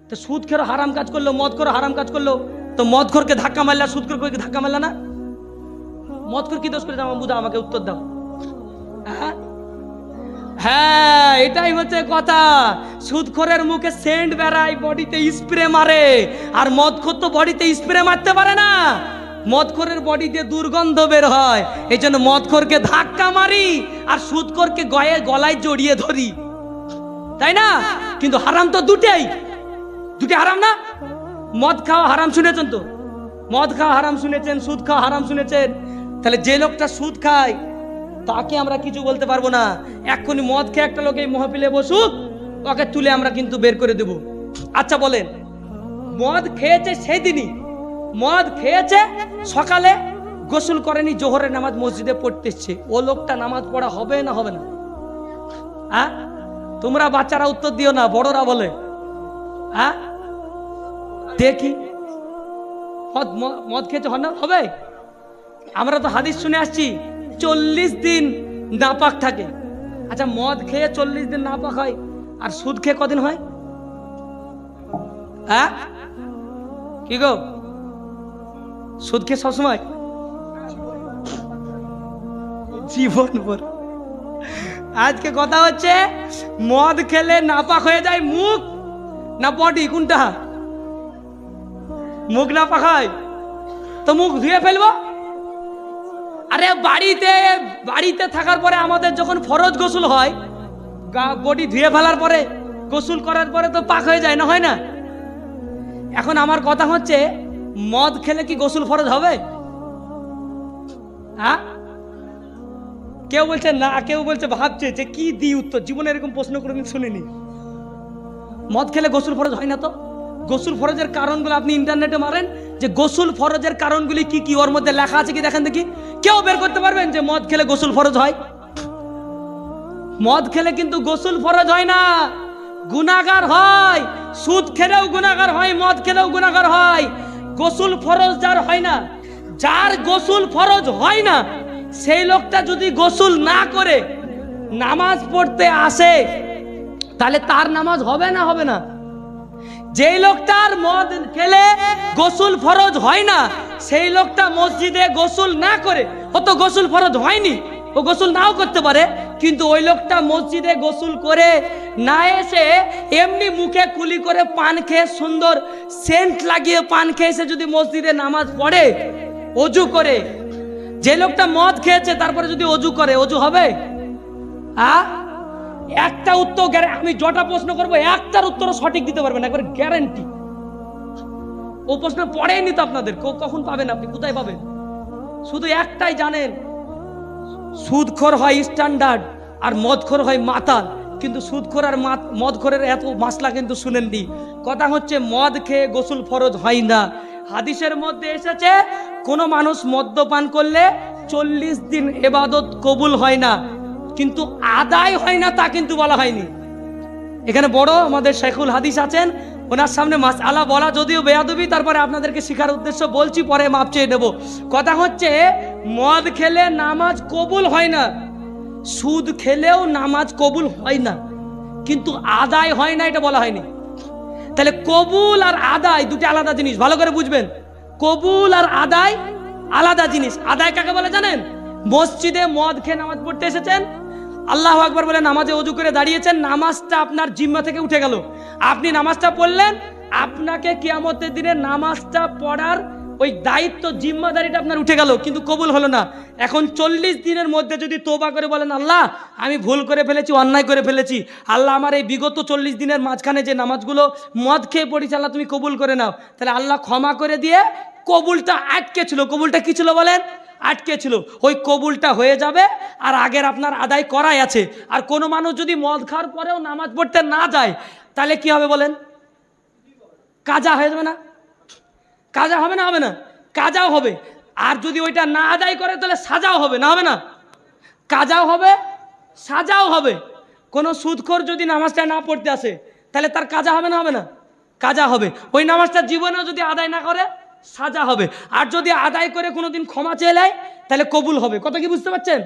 তো সুদ খেরো হারাম কাজ করলো, মদ খেরো হারাম কাজ করলো, তো মদ খোরকে ধাক্কা মারলা, সুদ খোরকে ধাক্কা মারলা না? মদ খোর কি দোষ করেছে আমার বুঝা, আমাকে উত্তর দাও। হ্যাঁ, এটাই হচ্ছে কথা। সুদখোরের মুখে সেন্ট বেরায়, বডিতে স্প্রে মারে, আর মদখোর তো বডিতে স্প্রে মারতে পারে না। মদখোরের বডিতে দুর্গন্ধ বের হয়, এই জন্য মদখোরকে ধাক্কা মারি আর সুদখোরকে গলায় জড়িয়ে ধরি, তাই না? কিন্তু হারাম তো দুটি হারাম না? মদ খাওয়া হারাম শুনেছেন তো? মদ খাওয়া হারাম শুনেছেন, সুদ খাওয়া হারাম শুনেছেন। তাহলে যে লোকটা সুদ খায় তাকে আমরা কিছু বলতে পারবো না। এক্ষুনি মদ খেয়ে একটা লোক এই মহফিলে বসুক, ওকে তুলে আমরা কিন্তু বের করে দেব। আচ্ছা বলেন, মদ খেয়েছে সেই দিনই, মদ খেয়েছে সকালে গোসল করেনি, জোহরের নামাজ মসজিদে পড়তেছে, ও লোকটা নামাজ পড়া হবে না হবে না? হ্যাঁ, তোমরা বাচ্চারা উত্তর দিও না, বড়রা বলে। হ্যাঁ দেখি, মদ খেয়েছে হবে? আমরা তো হাদিস শুনে আসছি 40 দিন নাপাক থাকে। আচ্ছা, মদ খেয়ে 40 দিন নাপাক হয়, আর সুদ খেয়ে কদিন হয়? হ্যাঁ কি গো, সুদ খেয়ে সবসময় জীবন ভর। আজকে কথা হচ্ছে, মদ খেলে নাপাক হয়ে যায় মুখ না বডি? কোনটা? মুখ নাপাক হয় তো মুখ ধুয়ে ফেলবো। আরে বাড়িতে থাকার পরে আমাদের যখন ফরজ গোসল হয়, বডি ধুয়ে ফেলার পরে, গোসল করার পরে তো পাক হয়ে যায় না, হয় না? এখন আমার কথা হচ্ছে, মদ খেলে কি গোসল ফরজ হবে? হ্যাঁ, কেউ বলছে না, কেউ বলছে ভাবছে যে কি দি উত্তর, জীবনে এরকম প্রশ্ন কোনোদিন শুনিনি। মদ খেলে গোসল ফরজ হয় না তো? গোসল ফরজের কারণগুলো আপনি ইন্টারনেটে মারেন, যে গোসল ফরজের কারণগুলি কি কি, ওর মধ্যে লেখা আছে কি দেখেন দেখি। কেউ বের করতে পারবেন যে মদ খেলে গোসল ফরজ হয়? মদ খেলে কিন্তু গোসল ফরজ হয় না, গুনাহগার হয়। সুদ খেলেও গুনাহগার হয়, মদ খেলেও গুনাহগার হয়। গোসল ফরজ যার হয় না, যার গোসল ফরজ হয় না, সেই লোকটা যদি গোসল না করে নামাজ পড়তে আসে, তাহলে তার নামাজ হবে না হবে না? যেই লোকটার মদ খেলে গোসল ফরজ হয় না, সেই লোকটা মসজিদে গোসল না করে, ও তো গোসল ফরজ হয়নি, ও গোসল নাও করতে পারে, কিন্তু ওই লোকটা মসজিদে গোসল করে না এসে এমনি মুখে কুলি করে পান খেয়ে, সুন্দর সেন্ট লাগিয়ে পান খেয়ে এসে যদি মসজিদে নামাজ পড়ে অজু করে, যে লোকটা মদ খেয়েছে তারপরে যদি অজু করে, অজু হবে? একটা উত্তর, আমি যটা প্রশ্ন করবো একটার উত্তর সঠিক দিতে পারবেন, একবার গ্যারান্টি। ও প্রশ্ন পড়েনি তো আপনাদের, কখন পাবেন আপনি, কোথায় পাবেন? শুধু একটাই জানেন, সুদখোর হয় স্ট্যান্ডার্ড আর মদখোর হয় মাতাল। কিন্তু সুদখোর আর মদখোরের এত মাসলা কিন্তু শুনেননি। কথা হচ্ছে, মদ খেয়ে গোসল ফরজ হয় না। হাদিসের মধ্যে এসেছে, কোনো মানুষ মদ্যপান করলে 40 দিন ইবাদত কবুল হয় না, কিন্তু আদায় হয় না তা কিন্তু বলা হয়নি। এখানে বড় আমাদের শেখুল হাদিস আছেন, ওনার সামনে মাসআলা বলা যদিও বেয়াদবি, তারপরে আপনাদেরকে শেখার উদ্দেশ্য বলছি, পরে মাপ চেয়ে নেব। কথা হচ্ছে, মদ খেলে নামাজ কবুল হয় না, সুদ খেলেও নামাজ কবুল হয় না, কিন্তু আদায় হয় না, এটা বলা হয়নি। তাহলে কবুল আর আদায় দুটি আলাদা জিনিস, ভালো করে বুঝবেন। কবুল আর আদায় আলাদা জিনিস। আদায় কাকে বলে জানেন? মসজিদে মদ খেয়ে নামাজ পড়তে এসেছেন, আল্লাহু আকবার বলে নামাজে ওযু করে দাঁড়িয়েছেন, নামাজটা আপনার জিম্মা থেকে উঠে গেল, আপনি নামাজটা পড়লেন, আপনাকে কিয়ামতের দিনে নামাজটা পড়ার ওই দায়িত্ব, জিম্মাদারিটা আপনার উঠে গেল, কিন্তু কবুল হলো না। এখন 40 দিনের মধ্যে যদি তওবা করে বলেন, আল্লাহ আমি ভুল করে ফেলেছি, অন্যায় করে ফেলেছি, আল্লাহ আমার এই বিগত 40 দিনের মাঝখানে যে নামাজগুলো মদ খেয়ে পড়েছি, আল্লাহ তুমি কবুল করে নাও, তাহলে আল্লাহ ক্ষমা করে দিয়ে কবুলটা আটকে ছিল। কবুলটা কি ছিল বলেন? আটকে ছিল। ওই কবুলটা হয়ে যাবে, আর আগের আপনার আদায় করাই আছে। আর কোনো মানুষ যদি মদ খাওয়ার পরেও নামাজ পড়তে না যায়, তাহলে কি হবে বলেন? কাজা হয়ে যাবে না? কাজা হবে না হবে না? কাজাও হবে। আর যদি ওইটা না আদায় করে, তাহলে সাজাও হবে না হবে না? কাজাও হবে, সাজাও হবে। কোনো সুদখোর যদি নামাজটা না পড়তে আসে, তাহলে তার কাজা হবে না হবে না? কাজা হবে। ওই নামাজটা জীবনেও যদি আদায় না করে, সাজা হবে। আর যদি আদায় করে কোনোদিন ক্ষমা চেয়ে নেয়, তাহলে কবুল হবে। কথা কি বুঝতে পারছেন?